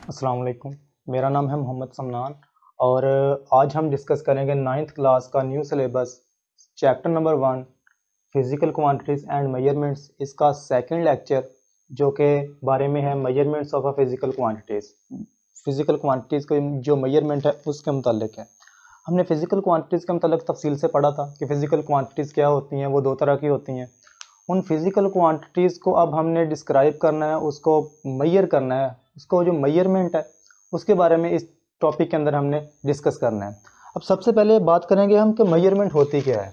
अस्सलाम वालेकुम। मेरा नाम है मोहम्मद समनान और आज हम डिस्कस करेंगे 9th क्लास का new syllabus chapter number 1 physical quantities and measurements, इसका सेकंड लेक्चर जो के बारे में है measurements of a physical quantities. Physical quantities का जो मेजरमेंट है उसके मुतालिक है। हमने फ़िज़िकल क्वांटिटीज़ के मुतालिक तफसील से पढ़ा था कि फ़िज़िकल क्वांटिटीज़ क्या होती हैं। वो दो तरह की होती हैं। उन फिज़िकल क्वांटिटीज़ को अब हमने डिस्क्राइब करना है, उसको मेजर करना है, उसको जो मेजरमेंट है उसके बारे में इस टॉपिक के अंदर हमने डिस्कस करना है। अब सबसे पहले बात करेंगे हम कि मेजरमेंट होती क्या है।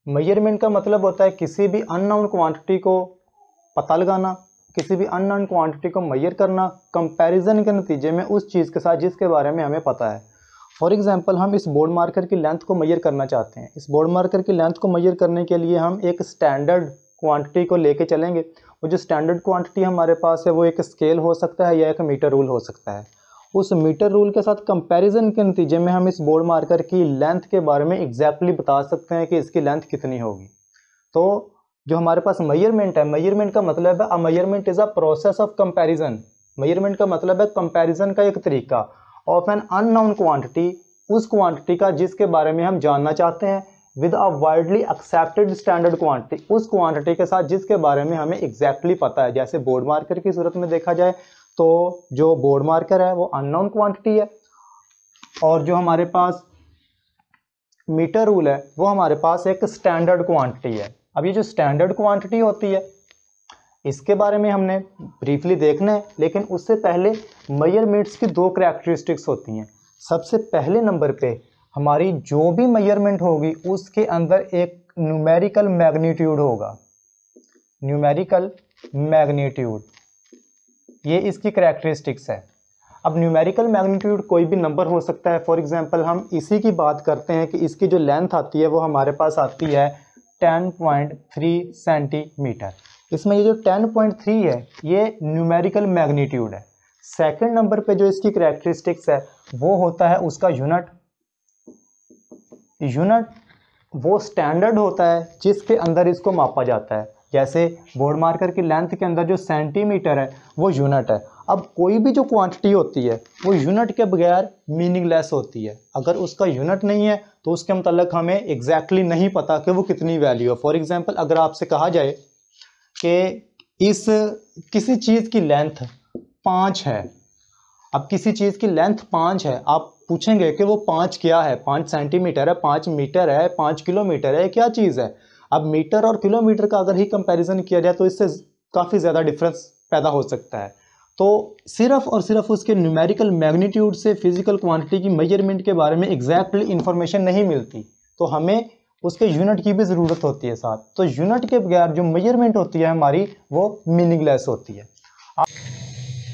मेजरमेंट का मतलब होता है किसी भी अननोन क्वांटिटी को पता लगाना, किसी भी अननोन क्वांटिटी को मेजर करना कंपैरिजन के नतीजे में उस चीज़ के साथ जिसके बारे में हमें पता है। फॉर एग्जांपल, हम इस बोर्ड मार्कर की लेंथ को मेजर करना चाहते हैं। इस बोर्ड मार्कर की लेंथ को मेजर करने के लिए हम एक स्टैंडर्ड क्वांटिटी को लेके चलेंगे। वो जो स्टैंडर्ड क्वांटिटी हमारे पास है वो एक स्केल हो सकता है या एक मीटर रूल हो सकता है। उस मीटर रूल के साथ कंपैरिजन के नतीजे में हम इस बोर्ड मार्कर की लेंथ के बारे में एग्जैक्टली बता सकते हैं कि इसकी लेंथ कितनी होगी। तो जो हमारे पास मेजरमेंट है, मेजरमेंट का मतलब है measurement is a process of comparison. Measurement का मतलब है कंपैरिजन का एक तरीका ऑफ एन अननोन क्वांटिटी, उस क्वांटिटी का जिसके बारे में हम जानना चाहते हैं, with a widely accepted standard quantity, उस क्वांटिटी के साथ जिसके बारे में हमें एग्जैक्टली पता है। जैसे बोर्ड मार्कर की सूरत में देखा जाए तो जो बोर्ड मार्कर है वो अननोन क्वांटिटी है और जो हमारे पास मीटर रूल है वो हमारे पास एक स्टैंडर्ड क्वांटिटी है। अब ये जो स्टैंडर्ड क्वांटिटी होती है इसके बारे में हमने ब्रीफली देखना है, लेकिन उससे पहले मेजरमेंट्स की दो कैरेक्टरिस्टिक्स होती हैं। सबसे पहले नंबर पे हमारी जो भी मेजरमेंट होगी उसके अंदर एक न्यूमेरिकल मैग्नीट्यूड होगा। न्यूमेरिकल मैग्नीट्यूड, ये इसकी कैरेक्टरिस्टिक्स है। अब न्यूमेरिकल मैग्नीट्यूड कोई भी नंबर हो सकता है। फॉर एग्जांपल, हम इसी की बात करते हैं कि इसकी जो लेंथ आती है वो हमारे पास आती है 10.3 सेंटीमीटर। इसमें ये जो 10.3 है ये न्यूमेरिकल मैग्नीट्यूड है। सेकंड नंबर पे जो इसकी कैरेक्टरिस्टिक्स है वो होता है उसका यूनिट। यूनिट वो स्टैंडर्ड होता है जिसके अंदर इसको मापा जाता है। जैसे बोर्ड मार्कर की लेंथ के अंदर जो सेंटीमीटर है वो यूनिट है। अब कोई भी जो क्वांटिटी होती है वो यूनिट के बगैर मीनिंगलेस होती है। अगर उसका यूनिट नहीं है तो उसके मतलब हमें एग्जैक्टली नहीं पता कि वो कितनी वैल्यू है। फॉर एग्जांपल, अगर आपसे कहा जाए कि इस किसी चीज़ की लेंथ 5 है, अब किसी चीज़ की लेंथ 5 है, आप पूछेंगे कि वो 5 क्या है, 5 सेंटीमीटर है, 5 मीटर है, 5 किलोमीटर है, क्या चीज़ है। अब मीटर और किलोमीटर का अगर ही कंपैरिजन किया जाए तो इससे काफ़ी ज़्यादा डिफरेंस पैदा हो सकता है। तो सिर्फ और सिर्फ उसके न्यूमेरिकल मैग्नीट्यूड से फिजिकल क्वांटिटी की मेजरमेंट के बारे में एग्जैक्टली इंफॉर्मेशन नहीं मिलती, तो हमें उसके यूनिट की भी ज़रूरत होती है साथ। तो यूनिट के बगैर जो मेजरमेंट होती है हमारी वो मीनिंगलेस होती है।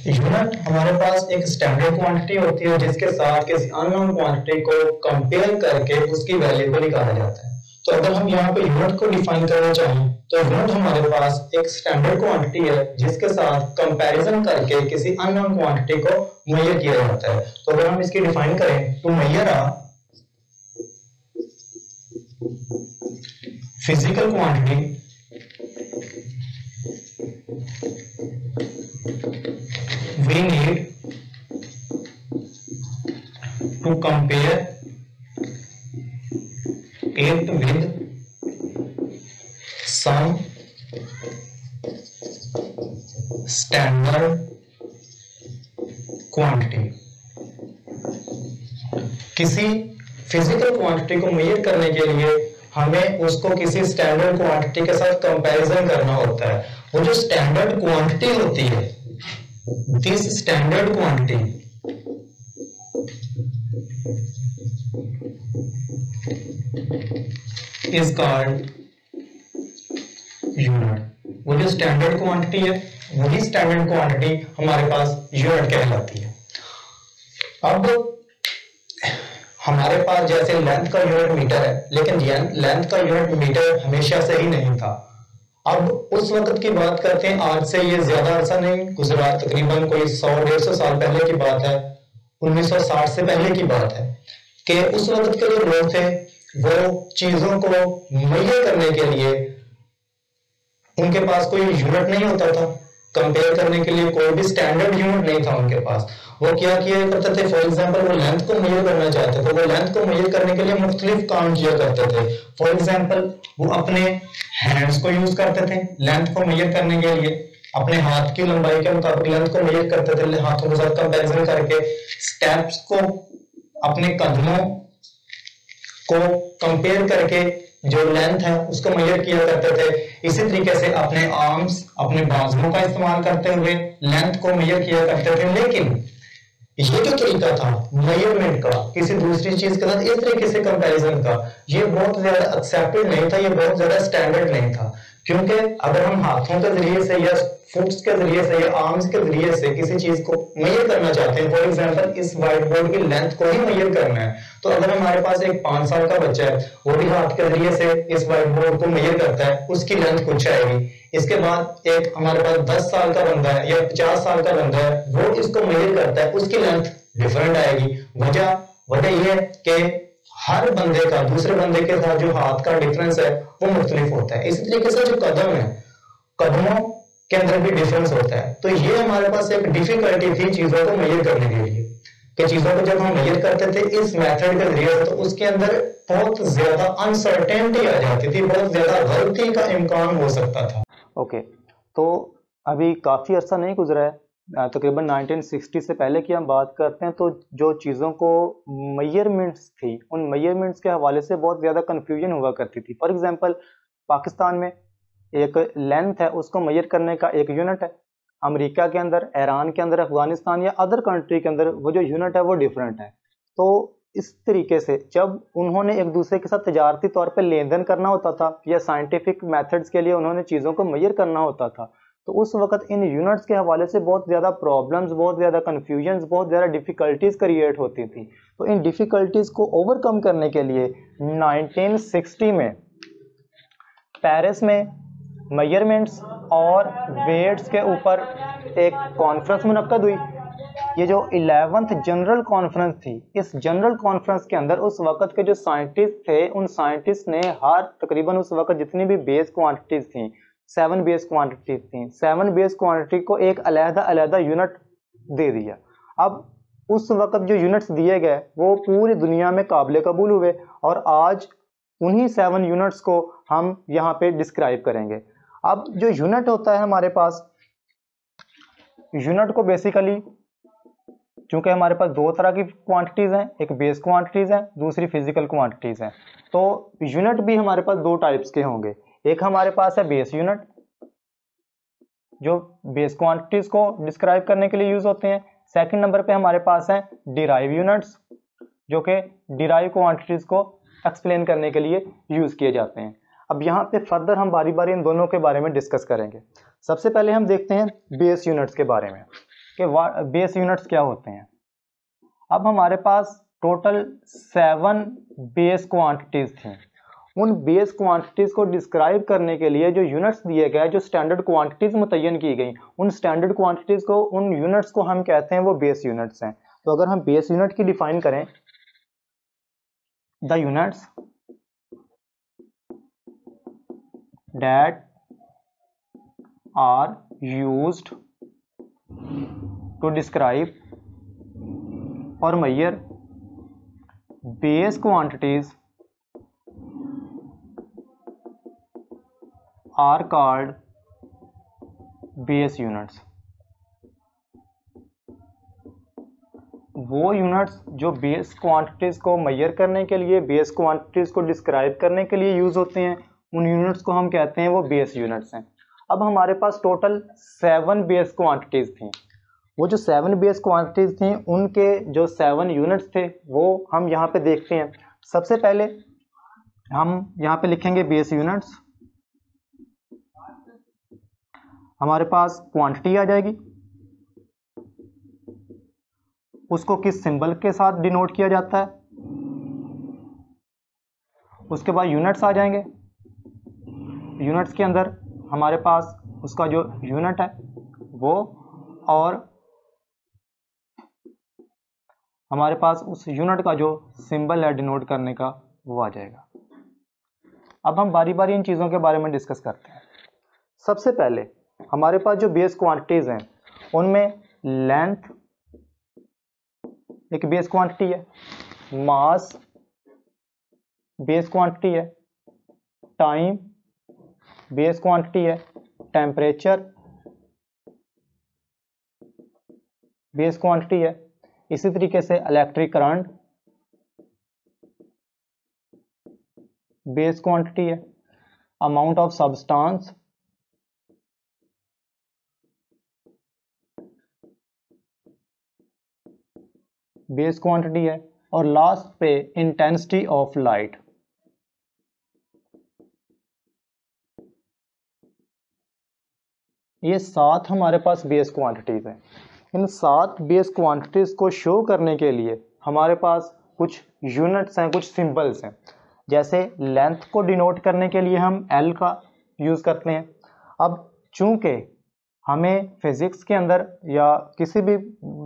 यूनिट हमारे पास एक स्टैंडर्ड क्वांटिटी होती है जिसके साथ किसी अननोन क्वांटिटी को कंपेयर करके उसकी वैल्यू को निकाला जाता है। तो अगर हम यहाँ पे यूनिट को डिफाइन करना चाहें तो यूनिट हमारे पास एक स्टैंडर्ड क्वांटिटी है जिसके साथ कंपैरिजन करके किसी अननोन क्वांटिटी को मेजर किया जाता है। तो अगर हम इसकी डिफाइन करें तो measure a physical quantity we need to compare it with some standard quantity। किसी फिजिकल क्वांटिटी को मेजर करने के लिए हमें उसको किसी स्टैंडर्ड क्वांटिटी के साथ कंपैरिजन करना होता है। वो जो स्टैंडर्ड क्वांटिटी होती है, this standard quantity is called unit। वो जो स्टैंडर्ड क्वांटिटी है वही स्टैंडर्ड क्वांटिटी हमारे पास यूनिट कहलाती है। अब हमारे पास जैसे लेंथ का यूनिट मीटर है, लेकिन लेंथ का यूनिट मीटर हमेशा से ही नहीं था। अब उस वक्त की बात करते हैं, आज से ये ज्यादा अरसा नहीं गुजरा, तकरीबन कोई 100-150 साल पहले की बात है, 1960 से पहले की बात है कि उस वक्त के जो लोग थे वो चीजों को मेजर करने के लिए उनके पास कोई यूनिट नहीं होता था। कंपेयर करने के लिए कोई भी स्टैंडर्ड यूनिट नहीं था उनके पास। वो क्या किया करते थे, फॉर एग्जांपल वो लेंथ को मेजर करना चाहते थे, वो लेंथ को मेजर करने के लिए मुख्तलिफ काम किया करते थे। फॉर एग्जांपल वो अपने हैंड्स को यूज करते थे लेंथ को मेजर करने के लिए, अपने हाथ की लंबाई के मुताबिक लेंथ को मेजर करते थे, हाथों के साथ कंपैरिजन करके स्टेप्स को, अपने कदमों को कंपेयर करके जो लेंथ है उसको मेजर किया करते थे। इसी तरीके से अपने आर्म्स, अपने बाजुओं का इस्तेमाल करते हुए लेंथ को मेजर किया करते थे। लेकिन ये जो तरीका था मेजरमेंट का किसी दूसरी चीज के साथ इस तरीके से कंपैरिजन का, ये बहुत ज्यादा एक्सेप्टेड नहीं था, ये बहुत ज्यादा स्टैंडर्ड नहीं था। क्योंकि अगर हम हाथों के जरिए से या फुट्स के जरिए से या आर्म्स के जरिए से किसी चीज को मेजर करना चाहते हैं, फॉर एग्जांपल इस व्हाइट बोर्ड की लेंथ को ही मेजर करना है, तो अगर हमारे पास एक 5 साल का बच्चा है, वो भी हाथ के जरिए से इस व्हाइट बोर्ड को मेजर करता है, उसकी लेंथ कुछ आएगी। इसके बाद एक हमारे पास 10 साल का बंदा है या 50 साल का बंदा है, वो इसको मेजर करता है, उसकी लेंथ डिफरेंट आएगी। वजह यह है कि हर बंदे का दूसरे बंदे के साथ जो हाथ का डिफरेंस है वो मुख्तलिफ होता है। इसी तरीके से जो कदम है, कदमों के अंदर भी डिफरेंस होता है। तो ये हमारे पास एक डिफिकल्टी थी चीजों को मेजर करने के लिए, कि चीजों को जब हम मेजर करते थे इस मेथड के जरिए तो उसके अंदर बहुत ज्यादा अनसर्टेनिटी आ जाती थी, बहुत ज्यादा गलती का इम्कान हो सकता था। ओके, तो अभी काफी अर्सा नहीं गुजरा है, तकरीबन 1960 से पहले की हम बात करते हैं, तो जो चीज़ों को मेजरमेंट्स थी, उन मेजरमेंट्स के हवाले से बहुत ज़्यादा कन्फ्यूजन हुआ करती थी। फॉर एग्जांपल पाकिस्तान में एक लेंथ है, उसको मेजर करने का एक यूनिट है, अमेरिका के अंदर, ईरान के अंदर, अफगानिस्तान या अदर कंट्री के अंदर वो जो यूनिट है वो डिफरेंट है। तो इस तरीके से जब उन्होंने एक दूसरे के साथ तजारती तौर पर लेन देन करना होता था या साइंटिफिक मेथड्स के लिए उन्होंने चीज़ों को मेजर करना होता था, तो उस वक्त इन यूनिट्स के हवाले से बहुत ज़्यादा प्रॉब्लम्स, बहुत ज़्यादा कन्फ्यूजन्स, बहुत ज़्यादा डिफ़िकल्टीज़ क्रिएट होती थी। तो इन डिफ़िकल्टीज़ को ओवरकम करने के लिए 1960 में पेरिस में मेजरमेंट्स और वेट्स के ऊपर एक कॉन्फ्रेंस मुनक्कद हुई। ये जो 11th जनरल कॉन्फ्रेंस थी, इस जनरल कॉन्फ्रेंस के अंदर उस वक्त के जो साइंटिस्ट थे, उन साइंटिस्ट ने हर तकरीबन उस वक्त जितनी भी बेस क्वांटिटीज़ थी, 7 बेस क्वांटिटीज थी, 7 बेस क्वांटिटी को एक अलग-अलग यूनिट दे दिया। अब उस वक्त जो यूनिट्स दिए गए वो पूरी दुनिया में काबिल कबूल हुए, और आज उन्हीं 7 यूनिट्स को हम यहाँ पे डिस्क्राइब करेंगे। अब जो यूनिट होता है हमारे पास, यूनिट को बेसिकली, चूंकि हमारे पास दो तरह की क्वांटिटीज हैं, एक बेस क्वांटिटीज है, दूसरी फिजिकल क्वांटिटीज हैं, तो यूनिट भी हमारे पास दो टाइप्स के होंगे। एक हमारे पास है बेस यूनिट, जो बेस क्वांटिटीज को डिस्क्राइब करने के लिए यूज होते हैं। सेकंड नंबर पे हमारे पास है डिराइव यूनिट्स, जो कि डिराइव क्वांटिटीज को एक्सप्लेन करने के लिए यूज किए जाते हैं। अब यहाँ पे फर्दर हम बारी बारी इन दोनों के बारे में डिस्कस करेंगे। सबसे पहले हम देखते हैं बेस यूनिट्स के बारे में कि बेस यूनिट्स क्या होते हैं। अब हमारे पास टोटल 7 बेस क्वांटिटीज थी। उन बेस क्वांटिटीज को डिस्क्राइब करने के लिए जो यूनिट्स दिए गए, जो स्टैंडर्ड क्वांटिटीज मुतय्यन की गई, उन स्टैंडर्ड क्वांटिटीज को, उन यूनिट्स को हम कहते हैं वो बेस यूनिट्स हैं। तो अगर हम बेस यूनिट की डिफाइन करें, the units that are used to describe or measure base quantities are called base units। वो यूनिट्स जो बेस क्वांटिटीज को मेजर करने के लिए, बेस क्वांटिटीज को डिस्क्राइब करने के लिए यूज होते हैं, उन यूनिट्स को हम कहते हैं वो बेस यूनिट्स हैं। अब हमारे पास टोटल 7 बेस क्वांटिटीज थी। वो जो 7 बेस क्वांटिटीज थी, उनके जो 7 यूनिट्स थे वो हम यहाँ पे देखते हैं। सबसे पहले हम यहाँ पे लिखेंगे बेस यूनिट्स। हमारे पास क्वांटिटी आ जाएगी, उसको किस सिंबल के साथ डिनोट किया जाता है। उसके बाद यूनिट्स आ जाएंगे। यूनिट्स के अंदर हमारे पास उसका जो यूनिट है वो, और हमारे पास उस यूनिट का जो सिंबल है डिनोट करने का, वो आ जाएगा। अब हम बारी बारी इन चीज़ों के बारे में डिस्कस करते हैं। सबसे पहले हमारे पास जो बेस क्वांटिटीज हैं उनमें लेंथ एक बेस क्वांटिटी है, मास बेस क्वांटिटी है, टाइम बेस क्वांटिटी है, टेम्परेचर बेस क्वांटिटी है। इसी तरीके से इलेक्ट्रिक करंट बेस क्वांटिटी है, amount of substance base quantity है, और लास्ट पे इंटेंसिटी ऑफ लाइट। ये 7 हमारे पास बेस क्वांटिटीज हैं। इन 7 बेस क्वांटिटीज को शो करने के लिए हमारे पास कुछ यूनिट्स हैं, कुछ सिंबल्स हैं। जैसे लेंथ को डिनोट करने के लिए हम एल का यूज करते हैं। अब चूंकि हमें फिजिक्स के अंदर या किसी भी,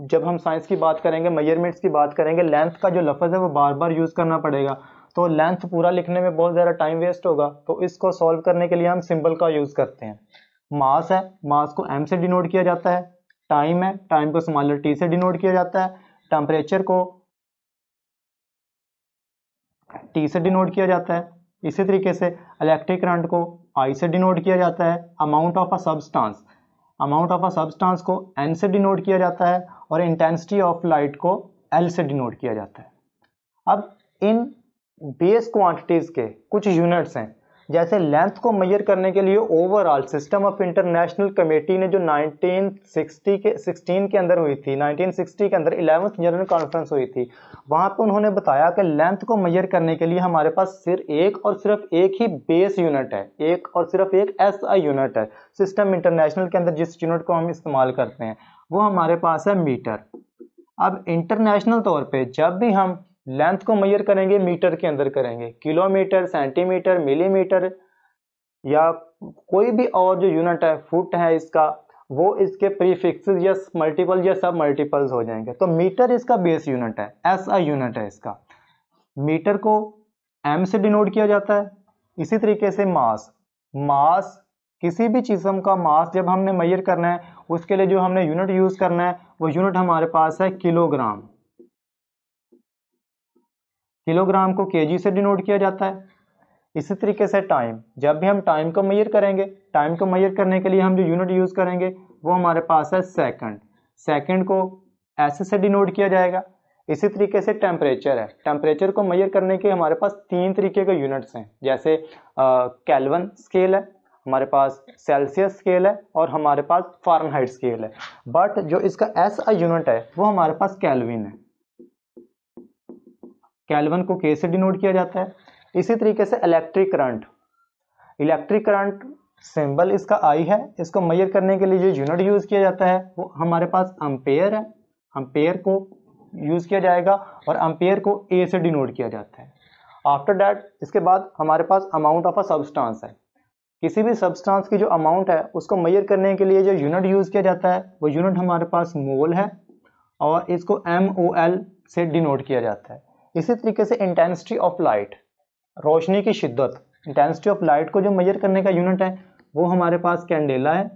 जब हम साइंस की बात करेंगे, मेजरमेंट्स की बात करेंगे, लेंथ का जो लफ्ज़ है वो बार बार यूज करना पड़ेगा, तो लेंथ पूरा लिखने में बहुत ज़्यादा टाइम वेस्ट होगा। तो इसको सॉल्व करने के लिए हम सिंबल का यूज करते हैं। मास है, मास को एम से डिनोट किया जाता है। टाइम है, टाइम को स्मॉलर टी से डिनोट किया जाता है। टेम्परेचर को टी से डिनोट किया जाता है। इसी तरीके से इलेक्ट्रिक करंट को आई से डिनोट किया जाता है। Amount of a substance, amount of a substance को एन से डिनोट किया जाता है, और इंटेंसिटी ऑफ लाइट को एल से डिनोट किया जाता है। अब इन बेस क्वांटिटीज के कुछ यूनिट्स हैं। जैसे लेंथ को मेजर करने के लिए overall system of international committee ने जो 1916 के अंदर हुई थी, 1960 के अंदर 11th जनरल कॉन्फ्रेंस हुई थी, वहां पे उन्होंने बताया कि लेंथ को मेजर करने के लिए हमारे पास सिर्फ एक ही बेस यूनिट है, एक और सिर्फ एक एसआई यूनिट है। सिस्टम इंटरनेशनल के अंदर जिस यूनिट को हम इस्तेमाल करते हैं वो हमारे पास है मीटर। अब इंटरनेशनल तौर पे जब भी हम लेंथ को मेजर करेंगे मीटर के अंदर करेंगे, किलोमीटर, सेंटीमीटर, मिलीमीटर या कोई भी और जो यूनिट है, फुट है इसका, वो इसके प्रीफिक्सेस या मल्टीपल या सब मल्टीपल्स हो जाएंगे। तो मीटर इसका बेस यूनिट है, एसआई यूनिट है इसका। मीटर को एम से डिनोट किया जाता है। इसी तरीके से मास, मास किसी भी चीज़ों का मास जब हमने मेजर करना है उसके लिए जो हमने यूनिट यूज करना है वो यूनिट हमारे पास है किलोग्राम। किलोग्राम को केजी से डिनोट किया जाता है। इसी तरीके से टाइम, जब भी हम टाइम को मेजर करेंगे, टाइम को मेजर करने के लिए हम जो यूनिट यूज करेंगे वो हमारे पास है सेकंड। सेकंड को एस से डिनोट किया जाएगा। इसी तरीके से टेम्परेचर है, टेम्परेचर को मेजर करने के हमारे पास 3 तरीके के यूनिट्स हैं। जैसे केल्विन स्केल है, हमारे पास सेल्सियस स्केल है, और हमारे पास फारेनहाइट स्केल है। बट जो इसका एसआई यूनिट है वो हमारे पास केल्विन है। केल्विन को के से डिनोट किया जाता है। इसी तरीके से electric current, electric current symbol इसका आई है। इसको मेजर करने के लिए जो यूनिट यूज किया जाता है वो हमारे पास एम्पेयर है। एम्पेयर को यूज किया जाएगा और एम्पेयर को ए से डिनोट किया जाता है। आफ्टर दैट, इसके बाद हमारे पास अमाउंट ऑफ अ सब्सटेंस है। किसी भी सब्सटेंस की जो अमाउंट है उसको मेजर करने के लिए जो यूनिट यूज किया जाता है वो यूनिट हमारे पास मोल है, और इसको MOL से डिनोट किया जाता है। इसी तरीके से इंटेंसिटी ऑफ लाइट, रोशनी की शिद्दत, इंटेंसिटी ऑफ लाइट को जो मेजर करने का यूनिट है वो हमारे पास कैंडेला है,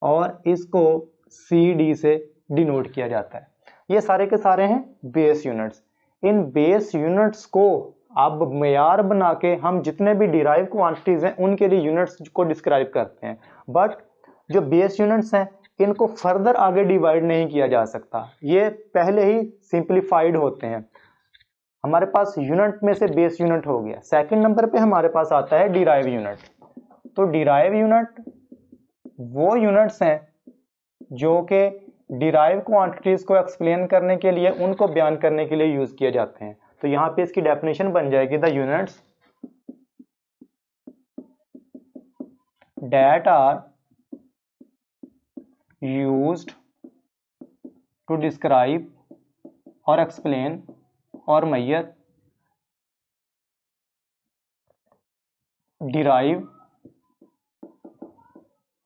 और इसको CD से डिनोट किया जाता है। ये सारे के सारे हैं बेस यूनिट्स। इन बेस यूनिट्स को अब मेयार बना के हम जितने भी डिराइव क्वांटिटीज हैं उनके लिए यूनिट्स को डिस्क्राइब करते हैं। बट जो बेस यूनिट्स हैं इनको फर्दर आगे डिवाइड नहीं किया जा सकता, ये पहले ही सिंप्लीफाइड होते हैं। हमारे पास यूनिट में से बेस यूनिट हो गया। सेकंड नंबर पे हमारे पास आता है डिराइव यूनिट। तो डिराइव यूनिट वो यूनिट्स हैं जो कि डिराइव क्वांटिटीज को एक्सप्लेन करने के लिए, उनको बयान करने के लिए यूज किए जाते हैं। तो यहां पे इसकी डेफिनेशन बन जाएगी, the units that are used to describe or explain or measure derive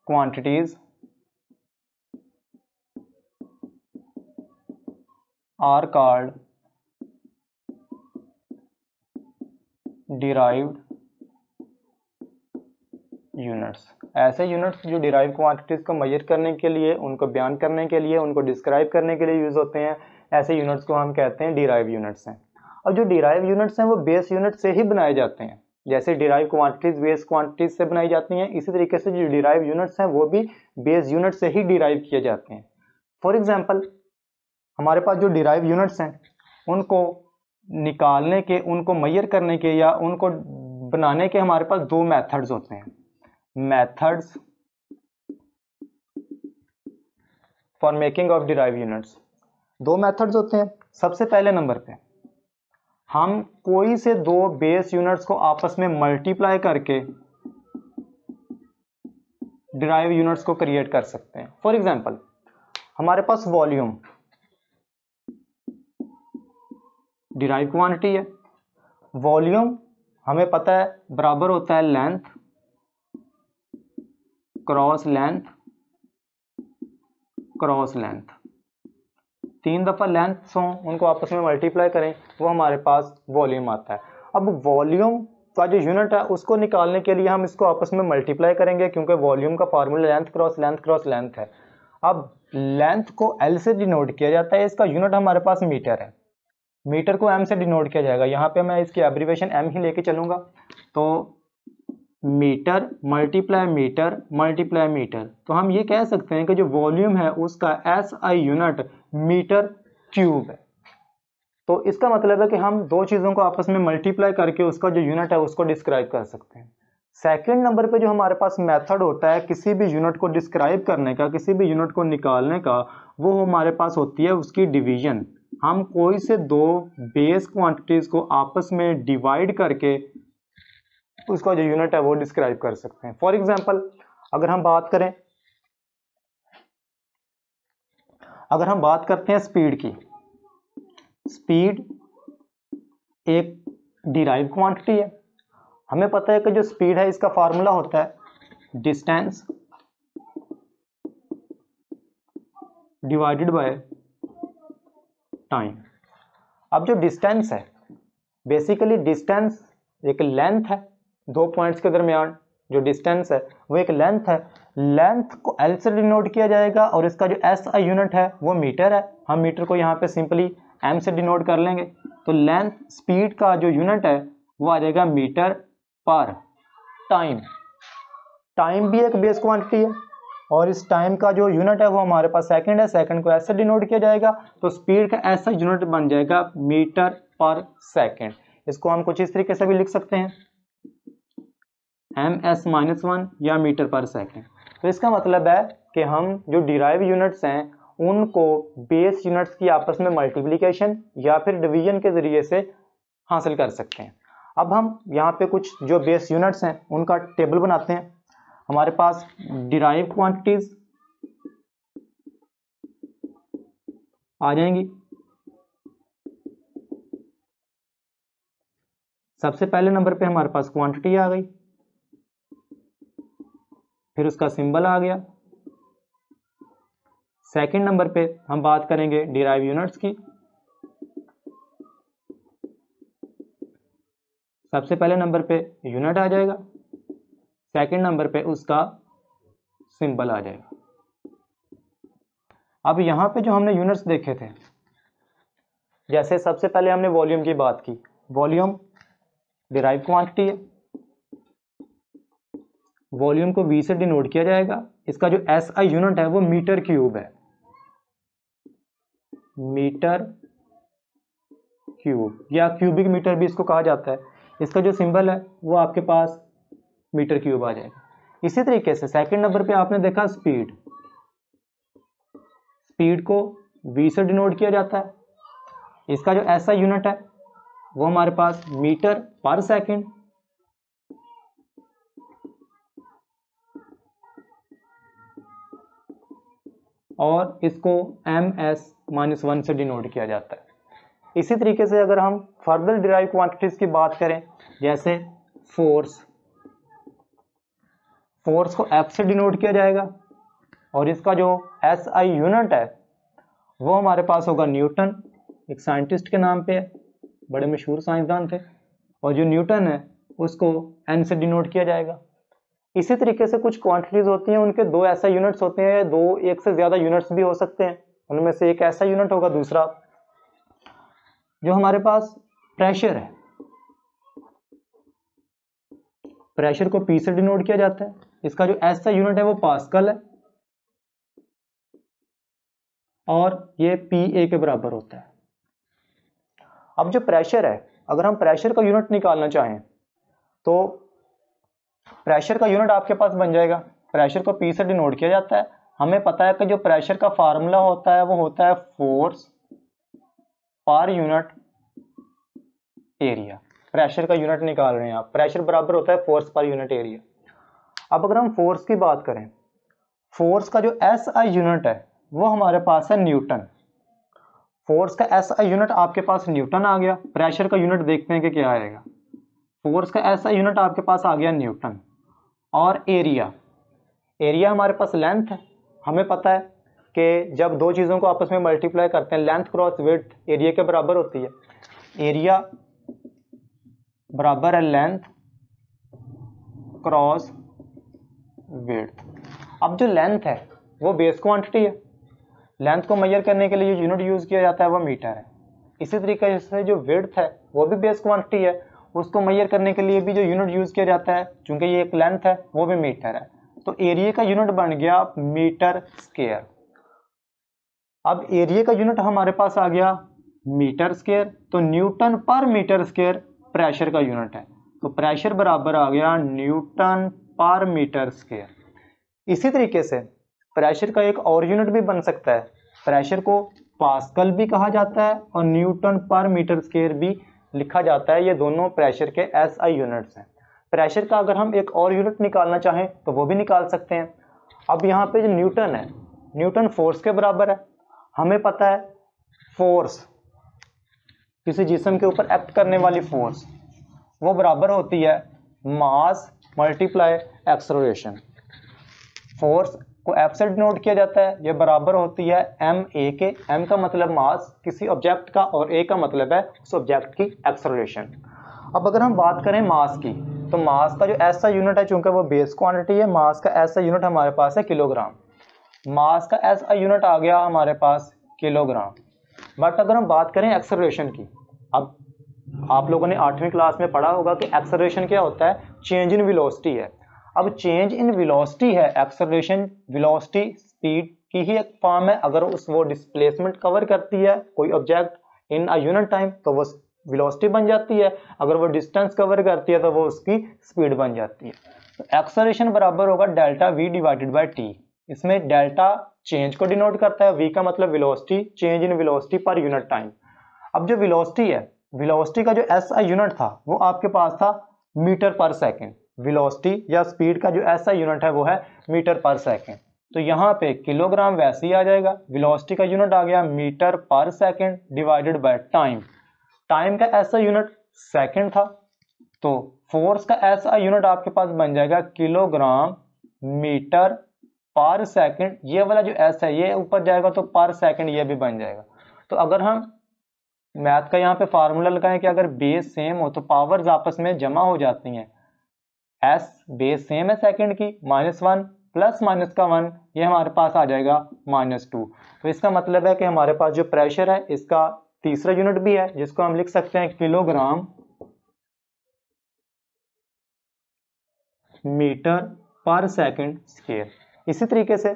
quantities are called derived units। ऐसे यूनिट्स जो डिराइव क्वांटिटीज़ को मेजर करने के लिए, उनको बयान करने के लिए, उनको डिस्क्राइब करने के लिए यूज़ होते हैं, ऐसे यूनिट्स को हम कहते हैं डिराइव यूनिट्स हैं। और जो डिराइव यूनिट्स हैं वो बेस यूनिट से ही बनाए जाते हैं। जैसे डिराइव क्वांटिटीज़ बेस क्वांटिटीज़ से बनाई जाती हैं, इसी तरीके से जो डिराइव यूनिट्स हैं वो भी बेस यूनिट से ही डिराइव किए जाते हैं। फॉर एग्जाम्पल, हमारे पास जो डिराइव यूनिट्स हैं उनको निकालने के, उनको मेजर करने के या उनको बनाने के हमारे पास दो मेथड्स होते हैं। Methods for making of derive units, दो मेथड्स होते हैं। सबसे पहले नंबर पे हम कोई से दो बेस यूनिट्स को आपस में मल्टीप्लाई करके डिराइव यूनिट्स को क्रिएट कर सकते हैं। फॉर एग्जांपल, हमारे पास वॉल्यूम डिराइव क्वांटिटी है। वॉल्यूम हमें पता है बराबर होता है length cross length cross length. 3 दफा लेंथ हो, उनको आपस में मल्टीप्लाई करें, वो हमारे पास वॉल्यूम आता है। अब वॉल्यूम का जो यूनिट है उसको निकालने के लिए हम इसको आपस में मल्टीप्लाई करेंगे, क्योंकि वॉल्यूम का फार्मूला लेंथ क्रॉस लेंथ है। अब लेंथ को एल से डिनोट किया जाता है, इसका यूनिट हमारे पास मीटर है। मीटर को एम से डिनोट किया जाएगा, यहाँ पे मैं इसकी एब्रीवेशन एम ही लेके चलूंगा। तो मीटर मल्टीप्लाई मीटर, तो हम ये कह सकते हैं कि जो वॉल्यूम है उसका एसआई यूनिट मीटर क्यूब है। तो इसका मतलब है कि हम दो चीज़ों को आपस में मल्टीप्लाई करके उसका जो यूनिट है उसको डिस्क्राइब कर सकते हैं। सेकंड नंबर पे जो हमारे पास मेथड होता है किसी भी यूनिट को डिस्क्राइब करने का, किसी भी यूनिट को निकालने का, वो हमारे पास होती है उसकी डिवीजन। हम कोई से दो बेस क्वांटिटीज को आपस में डिवाइड करके उसका जो यूनिट है वो डिस्क्राइब कर सकते हैं। फॉर एग्जांपल, अगर हम बात करते हैं स्पीड की, स्पीड एक डिराइव क्वांटिटी है। हमें पता है कि जो स्पीड है इसका फार्मूला होता है डिस्टेंस डिवाइडेड बाय टाइम। अब जो डिस्टेंस है, बेसिकली डिस्टेंस एक लेंथ है, दो पॉइंट्स के दरमियान जो डिस्टेंस है वो एक लेंथ है। लेंथ को एल से डिनोट किया जाएगा और इसका जो एस आई यूनिट है वो मीटर है। हम मीटर को यहाँ पे सिंपली एम से डिनोट कर लेंगे। तो लेंथ स्पीड का जो यूनिट है वो आ जाएगा मीटर पर टाइम। टाइम भी एक बेस क्वांटिटी है और इस टाइम का जो यूनिट है वो हमारे पास सेकंड है। सेकंड को ऐसे डिनोट किया जाएगा, तो स्पीड का ऐसा यूनिट बन जाएगा मीटर पर सेकंड। इसको हम कुछ इस तरीके से भी लिख सकते हैं ms-1 या मीटर पर सेकंड। तो इसका मतलब है कि हम जो डिराइव यूनिट्स हैं उनको बेस यूनिट्स की आपस में मल्टीप्लिकेशन या फिर डिवीजन के जरिए से हासिल कर सकते हैं। अब हम यहाँ पे कुछ जो बेस यूनिट्स हैं उनका टेबल बनाते हैं। हमारे पास डिराइव क्वांटिटीज आ जाएंगी। सबसे पहले नंबर पे हमारे पास क्वांटिटी आ गई, फिर उसका सिंबल आ गया। सेकंड नंबर पे हम बात करेंगे डिराइव यूनिट्स की। सबसे पहले नंबर पे यूनिट आ जाएगा, सेकंड नंबर पे उसका सिंबल आ जाएगा। अब यहां पे जो हमने यूनिट्स देखे थे, जैसे सबसे पहले हमने वॉल्यूम की बात की। वॉल्यूम डिराइव क्वांटिटी है, वॉल्यूम को V से डिनोट किया जाएगा। इसका जो SI यूनिट है वो मीटर क्यूब है, मीटर क्यूब या क्यूबिक मीटर भी इसको कहा जाता है। इसका जो सिंबल है वो आपके पास मीटर क्यूब आ जाएगा। इसी तरीके से सेकंड नंबर पे आपने देखा स्पीड, स्पीड को V से डिनोट किया जाता है। इसका जो SI यूनिट है वो हमारे पास मीटर पर सेकंड। और इसको ms-1 से डिनोट किया जाता है। इसी तरीके से अगर हम फर्दर डिराइव क्वांटिटीज की बात करें, जैसे फोर्स, फोर्स को F से डिनोट किया जाएगा और इसका जो SI यूनिट है वो हमारे पास होगा न्यूटन। एक साइंटिस्ट के नाम पे है, बड़े मशहूर साइंसदान थे, और जो न्यूटन है उसको N से डिनोट किया जाएगा। इसी तरीके से कुछ क्वांटिटीज होती हैं, उनके दो ऐसा यूनिट्स होते हैं, दो एक से ज्यादा यूनिट्स भी हो सकते हैं। उनमें से एक ऐसा यूनिट होगा, दूसरा जो हमारे पास प्रेशर है, प्रेशर को पी से डिनोट किया जाता है। इसका जो ऐसा यूनिट है वो पास्कल है और ये पी ए के बराबर होता है। अब जो प्रेशर है, अगर हम प्रेशर का यूनिट निकालना चाहें तो प्रेशर का यूनिट आपके पास बन जाएगा, प्रेशर को पी से डिनोट किया जाता है। हमें पता है कि जो प्रेशर का फार्मूला होता है वो होता है force per unit area. Pressure का यूनिट निकाल रहे हैं आप, प्रेशर बराबर होता है फोर्स पर यूनिट एरिया। अब अगर हम फोर्स की बात करें, फोर्स का जो एस आई यूनिट है वो हमारे पास है न्यूटन। फोर्स का एस आई यूनिट आपके पास न्यूटन आ गया। प्रेशर का यूनिट देखते हैं कि क्या आएगा। फोर्स का एस आई यूनिट आपके पास आ गया न्यूटन। और एरिया, एरिया हमारे पास लेंथ है। हमें पता है कि जब दो चीज़ों को आपस में मल्टीप्लाई करते हैं, लेंथ क्रॉस विड्थ एरिया के बराबर होती है। एरिया बराबर है लेंथ क्रॉस विड्थ। अब जो लेंथ है वो बेस क्वांटिटी है। लेंथ को मेजर करने के लिए जो यूनिट यूज किया जाता है वो मीटर है। इसी तरीके से जो विड्थ है वो भी बेस क्वांटिटी है, उसको मेजर करने के लिए भी जो यूनिट यूज किया जाता है, चूंकि ये एक लेंथ है, वो भी मीटर है। तो एरिया का यूनिट बन गया मीटर स्क्वायर। अब एरिया का यूनिट हमारे पास आ गया मीटर स्क्वायर, तो न्यूटन पर मीटर स्क्वायर प्रेशर का यूनिट है। तो प्रेशर बराबर आ गया न्यूटन पर मीटर स्क्वायर। इसी तरीके से प्रेशर का एक और यूनिट भी बन सकता है। प्रेशर को पास्कल भी कहा जाता है और न्यूटन पर मीटर स्क्वायर भी लिखा जाता है। ये दोनों प्रेशर के एस आई यूनिट्स हैं। प्रेशर का अगर हम एक और यूनिट निकालना चाहें तो वो भी निकाल सकते हैं। अब यहाँ पे जो न्यूटन है, न्यूटन फोर्स के बराबर है। हमें पता है फोर्स, किसी जिस्म के ऊपर एक्ट करने वाली फोर्स, वो बराबर होती है मास मल्टीप्लाई एक्सेलरेशन। फोर्स को एफ से डिनोट किया जाता है, ये बराबर होती है एम ए के। एम का मतलब मास किसी ऑब्जेक्ट का और ए का मतलब है उस ऑब्जेक्ट की एक्सेलरेशन। अब अगर हम बात करें मास की, तो मास का जो ऐसा यूनिट है, चूंकि वो बेस क्वांटिटी है, मास का ऐसा यूनिट हमारे पास है किलोग्राम। मास का ऐसा यूनिट आ गया हमारे पास किलोग्राम। बट अगर हम बात करें एक्सेलरेशन की, अब आप लोगों ने 8वीं क्लास में पढ़ा होगा कि एक्सेलरेशन क्या होता है, चेंज इन वेलोसिटी है। अब चेंज इन वेलोसिटी है एक्सेलरेशन, वेलोसिटी स्पीड की ही एक फॉर्म है। अगर वो डिस्प्लेसमेंट कवर करती है कोई object in a unit time तो वो वेलोसिटी बन जाती है। अगर वो डिस्टेंस कवर करती है तो वो उसकी स्पीड बन जाती है। तो एक्सेलरेशन बराबर होगा delta we divided by T. इसमें डेल्टा चेंज को डिनोट करता है, वी का मतलब velocity, change in velocity per unit time. अब जो वेलोसिटी है, वेलोसिटी का जो एस आई यूनिट था वो आपके पास था मीटर पर सेकेंड। वेलोसिटी या स्पीड का जो एस आई यूनिट है वो है मीटर पर सेकेंड। तो यहाँ पे किलोग्राम वैसे ही आ जाएगा। वेलोसिटी का यूनिट आ गया मीटर पर second divided by time. Time का एस आई यूनिट सेकेंड था, तो फोर्स का एस आई यूनिट आपके पास बन जाएगा किलोग्राम मीटर पर सेकेंड। ये वाला जो एस है ये ऊपर जाएगा तो पर सेकेंड ये भी बन जाएगा। तो अगर हम मैथ का यहाँ पे फार्मूला लगाएं कि अगर बेस सेम हो तो पावर्स आपस में जमा हो जाती हैं। एस बेस सेम है सेकंड की, -1 प्लस माइनस का 1, ये हमारे पास आ जाएगा -2। तो इसका मतलब है कि हमारे पास जो प्रेशर है इसका तीसरा यूनिट भी है, जिसको हम लिख सकते हैं kilogram metre per second square. इसी तरीके से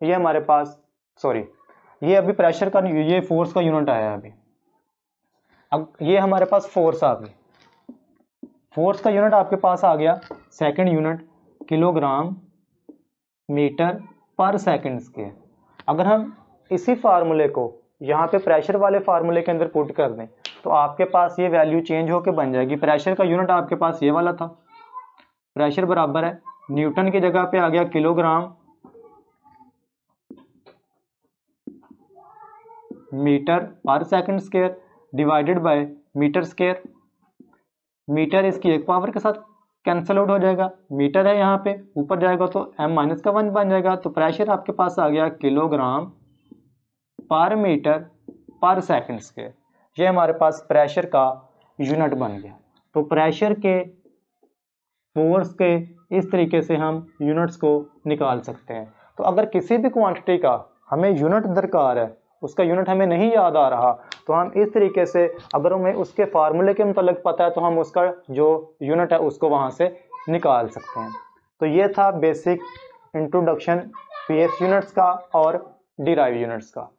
ये हमारे पास, सॉरी, ये अभी प्रेशर का, ये फोर्स का यूनिट आया अभी। अब ये हमारे पास फोर्स आ गई। फोर्स का यूनिट आपके पास आ गया second unit kilogram metre per second square. अगर हम इसी फार्मूले को यहाँ पे प्रेशर वाले फार्मूले के अंदर पुट कर दें तो आपके पास ये वैल्यू चेंज होकर बन जाएगी। प्रेशर का यूनिट आपके पास ये वाला था, प्रेशर बराबर है न्यूटन की जगह पे आ गया kilogram metre per second square divided by metre square. Metre इसकी एक पावर के साथ कैंसल आउट हो जाएगा, मीटर है यहाँ पे, ऊपर जाएगा तो m-1 बन जाएगा। तो प्रेशर आपके पास आ गया किलोग्राम पर मीटर पर सेकंड स्क्वायर। ये हमारे पास प्रेशर का यूनिट बन गया। तो प्रेशर के फोर्स के इस तरीके से हम यूनिट्स को निकाल सकते हैं। तो अगर किसी भी क्वांटिटी का हमें यूनिट दरकार है, उसका यूनिट हमें नहीं याद आ रहा, तो हम इस तरीके से, अगर हमें उसके फार्मूले के मुताबिक पता है तो हम उसका जो यूनिट है उसको वहाँ से निकाल सकते हैं। तो ये था बेसिक इंट्रोडक्शन पीएस यूनिट्स का और डिराइव यूनिट्स का।